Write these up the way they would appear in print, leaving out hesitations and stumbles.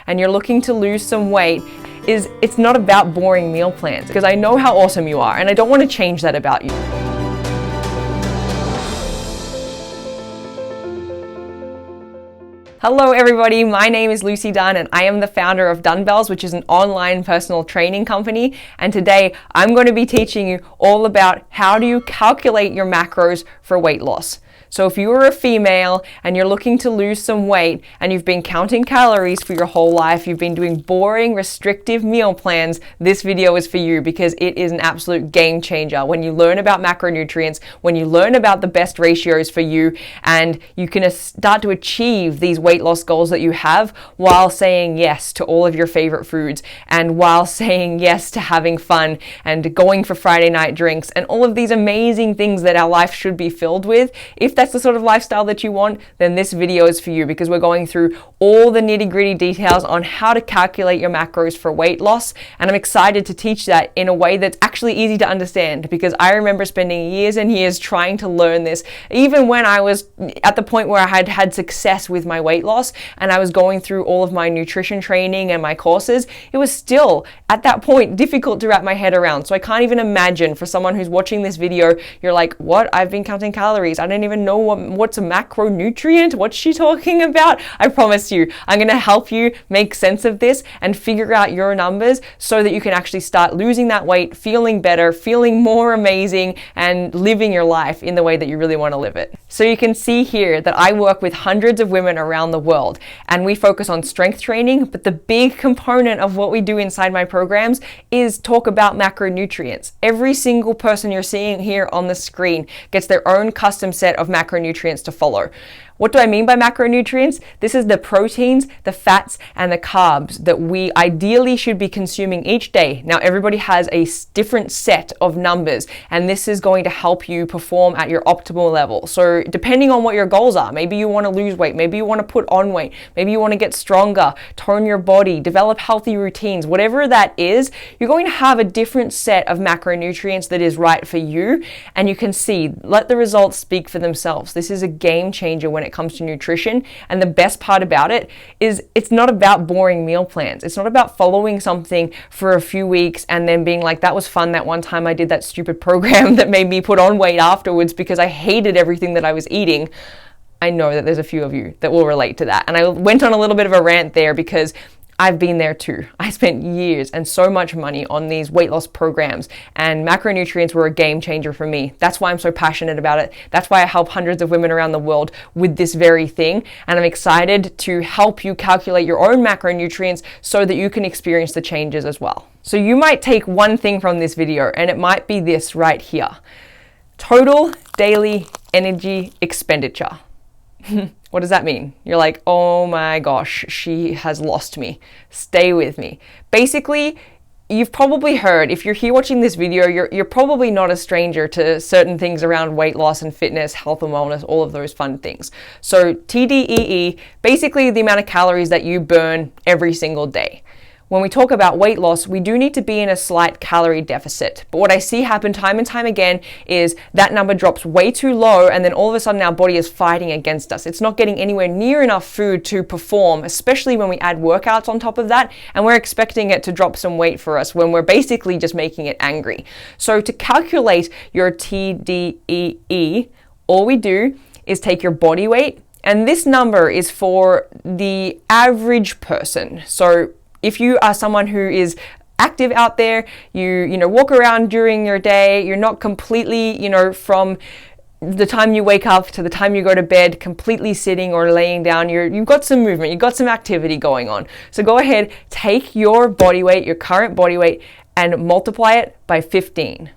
and you're looking to lose some weight, it's not about boring meal plans, because I know how awesome you are and I don't want to change that about you. Hello everybody, my name is Lucy Dunn and I am the founder of Dunbells, which is an online personal training company. And today I'm going to be teaching you all about how do you calculate your macros for weight loss. So if you are a female and you're looking to lose some weight and you've been counting calories for your whole life, you've been doing boring, restrictive meal plans, this video is for you because it is an absolute game changer. When you learn about macronutrients, when you learn about the best ratios for you, and you can start to achieve these weight loss goals that you have while saying yes to all of your favorite foods and while saying yes to having fun and going for Friday night drinks and all of these amazing things that our life should be filled with. If that's the sort of lifestyle that you want, then this video is for you because we're going through all the nitty-gritty details on how to calculate your macros for weight loss. And I'm excited to teach that in a way that's actually easy to understand, because I remember spending years and years trying to learn this, even when I was at the point where I had had success with my weight loss and I was going through all of my nutrition training and my courses. It was still at that point difficult to wrap my head around. So I can't even imagine for someone who's watching this video, you're like, what? I've been counting calories. I don't even know what's a macronutrient. What's she talking about? I promise you, I'm going to help you make sense of this and figure out your numbers so that you can actually start losing that weight, feeling better, feeling more amazing, and living your life in the way that you really want to live it. So you can see here that I work with hundreds of women around the world and we focus on strength training, but the big component of what we do inside my programs is talk about macronutrients. Every single person you're seeing here on the screen gets their own custom set of macronutrients to follow. What do I mean by macronutrients? This is the proteins, the fats, and the carbs that we ideally should be consuming each day. Now, everybody has a different set of numbers, and this is going to help you perform at your optimal level. So depending on what your goals are, maybe you want to lose weight, maybe you want to put on weight, maybe you want to get stronger, tone your body, develop healthy routines, whatever that is, you're going to have a different set of macronutrients that is right for you. And you can see, let the results speak for themselves. This is a game changer when it comes to nutrition. And the best part about it is it's not about boring meal plans. It's not about following something for a few weeks and then being like, that was fun that one time I did that stupid program that made me put on weight afterwards because I hated everything that I was eating. I know that there's a few of you that will relate to that. And I went on a little bit of a rant there because I've been there too. I spent years and so much money on these weight loss programs, and macronutrients were a game changer for me. That's why I'm so passionate about it. That's why I help hundreds of women around the world with this very thing. And I'm excited to help you calculate your own macronutrients so that you can experience the changes as well. So you might take one thing from this video, and it might be this right here. Total daily energy expenditure. What does that mean? You're like, oh my gosh, she has lost me. Stay with me. Basically, you've probably heard, if you're here watching this video, you're probably not a stranger to certain things around weight loss and fitness, health and wellness, all of those fun things. So TDEE, basically the amount of calories that you burn every single day. When we talk about weight loss, we do need to be in a slight calorie deficit. But what I see happen time and time again is that number drops way too low, and then all of a sudden our body is fighting against us. It's not getting anywhere near enough food to perform, especially when we add workouts on top of that, and we're expecting it to drop some weight for us when we're basically just making it angry. So to calculate your TDEE, all we do is take your body weight, and this number is for the average person. So if you are someone who is active out there, you walk around during your day, you're not completely, from the time you wake up to the time you go to bed, completely sitting or laying down, you've got some movement, you've got some activity going on. So go ahead, take your body weight, your current body weight, and multiply it by 15.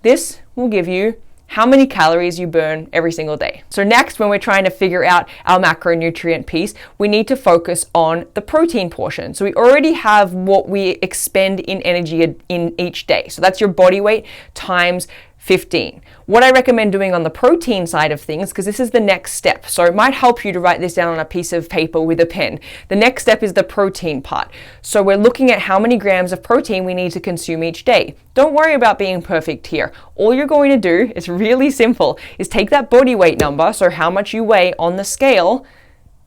This will give you how many calories you burn every single day. So next, when we're trying to figure out our macronutrient piece, we need to focus on the protein portion. So we already have what we expend in energy in each day. So that's your body weight times 15. What I recommend doing on the protein side of things, because this is the next step, so it might help you to write this down on a piece of paper with a pen. The next step is the protein part. So we're looking at how many grams of protein we need to consume each day. Don't worry about being perfect here. All you're going to do, it's really simple, is take that body weight number, so how much you weigh on the scale,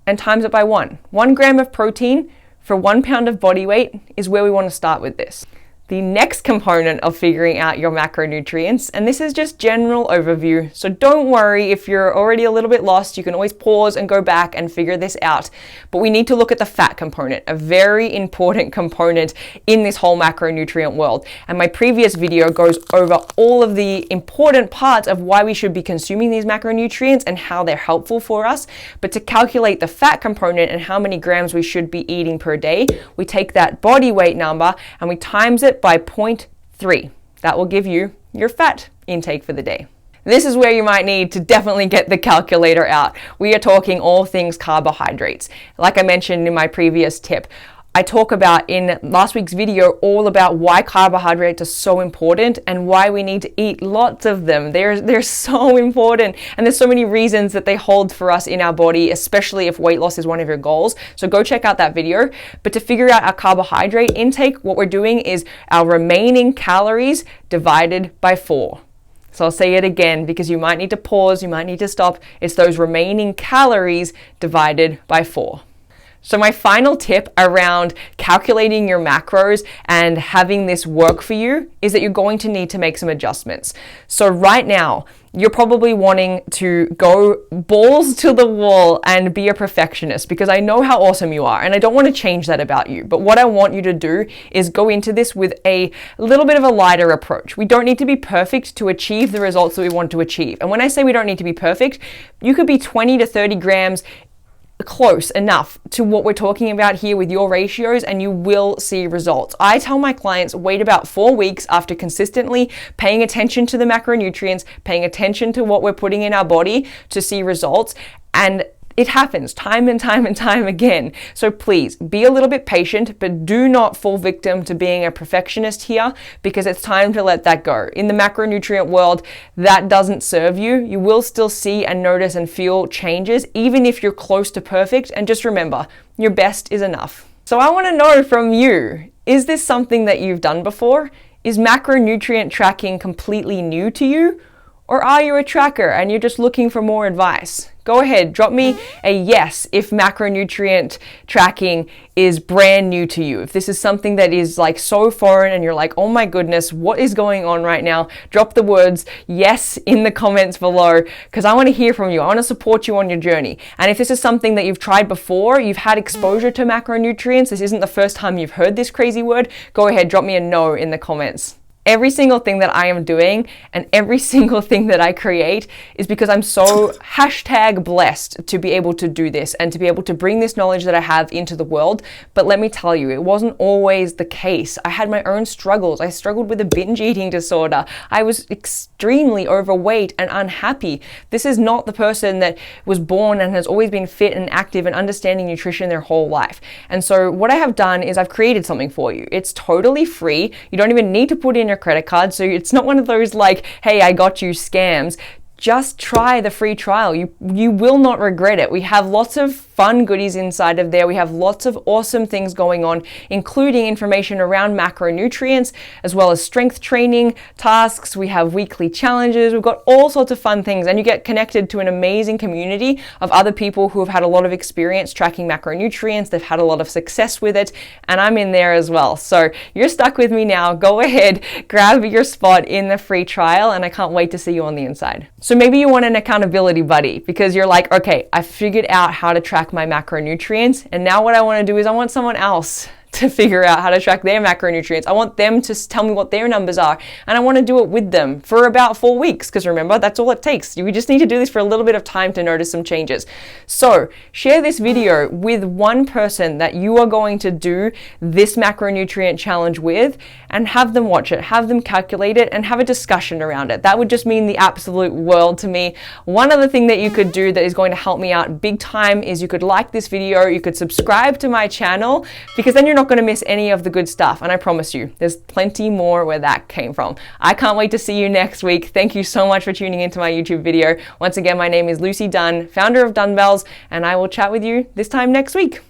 and times it by 1. 1 gram of protein for 1 pound of body weight is where we want to start with this. The next component of figuring out your macronutrients, and this is just general overview, so don't worry if you're already a little bit lost, you can always pause and go back and figure this out. But we need to look at the fat component, a very important component in this whole macronutrient world. And my previous video goes over all of the important parts of why we should be consuming these macronutrients and how they're helpful for us. But to calculate the fat component and how many grams we should be eating per day, we take that body weight number and we times it by 0.3. That will give you your fat intake for the day. This is where you might need to definitely get the calculator out. We are talking all things carbohydrates. Like I mentioned in my previous tip, I talk about in last week's video all about why carbohydrates are so important and why we need to eat lots of them. They're so important, and there's so many reasons that they hold for us in our body, especially if weight loss is one of your goals. So go check out that video. But to figure out our carbohydrate intake, what we're doing is our remaining calories divided by 4. So I'll say it again because you might need to pause, you might need to stop. It's those remaining calories divided by 4. So my final tip around calculating your macros and having this work for you is that you're going to need to make some adjustments. So right now, you're probably wanting to go balls to the wall and be a perfectionist because I know how awesome you are and I don't want to change that about you. But what I want you to do is go into this with a little bit of a lighter approach. We don't need to be perfect to achieve the results that we want to achieve. And when I say we don't need to be perfect, you could be 20 to 30 grams close enough to what we're talking about here with your ratios and you will see results. I tell my clients wait about 4 weeks after consistently paying attention to the macronutrients, paying attention to what we're putting in our body to see results, and it happens time and time and time again. So please be a little bit patient, but do not fall victim to being a perfectionist here because it's time to let that go. In the macronutrient world, that doesn't serve you. You will still see and notice and feel changes, even if you're close to perfect. And just remember, your best is enough. So I want to know from you, is this something that you've done before? Is macronutrient tracking completely new to you? Or are you a tracker and you're just looking for more advice? Go ahead, drop me a yes if macronutrient tracking is brand new to you. If this is something that is like so foreign and you're like, oh my goodness, what is going on right now? Drop the words yes in the comments below because I want to hear from you. I want to support you on your journey. And if this is something that you've tried before, you've had exposure to macronutrients, this isn't the first time you've heard this crazy word, go ahead, drop me a no in the comments. Every single thing that I am doing and every single thing that I create is because I'm so #blessed to be able to do this and to be able to bring this knowledge that I have into the world. But let me tell you, it wasn't always the case. I had my own struggles. I struggled with a binge eating disorder. I was extremely overweight and unhappy. This is not the person that was born and has always been fit and active and understanding nutrition their whole life. And so what I have done is I've created something for you. It's totally free. You don't even need to put in your credit card, so it's not one of those like, hey, I got you scams. Just try the free trial. You will not regret it. We have lots of fun goodies inside of there. We have lots of awesome things going on, including information around macronutrients, as well as strength training tasks. We have weekly challenges. We've got all sorts of fun things, and you get connected to an amazing community of other people who have had a lot of experience tracking macronutrients. They've had a lot of success with it, and I'm in there as well. So you're stuck with me now. Go ahead, grab your spot in the free trial, and I can't wait to see you on the inside. So maybe you want an accountability buddy because you're like, okay, I figured out how to track my macronutrients, and now what I want to do is I want someone else to figure out how to track their macronutrients. I want them to tell me what their numbers are, and I want to do it with them for about 4 weeks, because remember, that's all it takes. We just need to do this for a little bit of time to notice some changes. So share this video with one person that you are going to do this macronutrient challenge with, and have them watch it, have them calculate it, and have a discussion around it. That would just mean the absolute world to me. One other thing that you could do that is going to help me out big time is you could like this video, you could subscribe to my channel, because then you're not going to miss any of the good stuff. And I promise you, there's plenty more where that came from. I can't wait to see you next week. Thank you so much for tuning into my YouTube video. Once again, my name is Lucy Dunn, founder of Dunbells, and I will chat with you this time next week.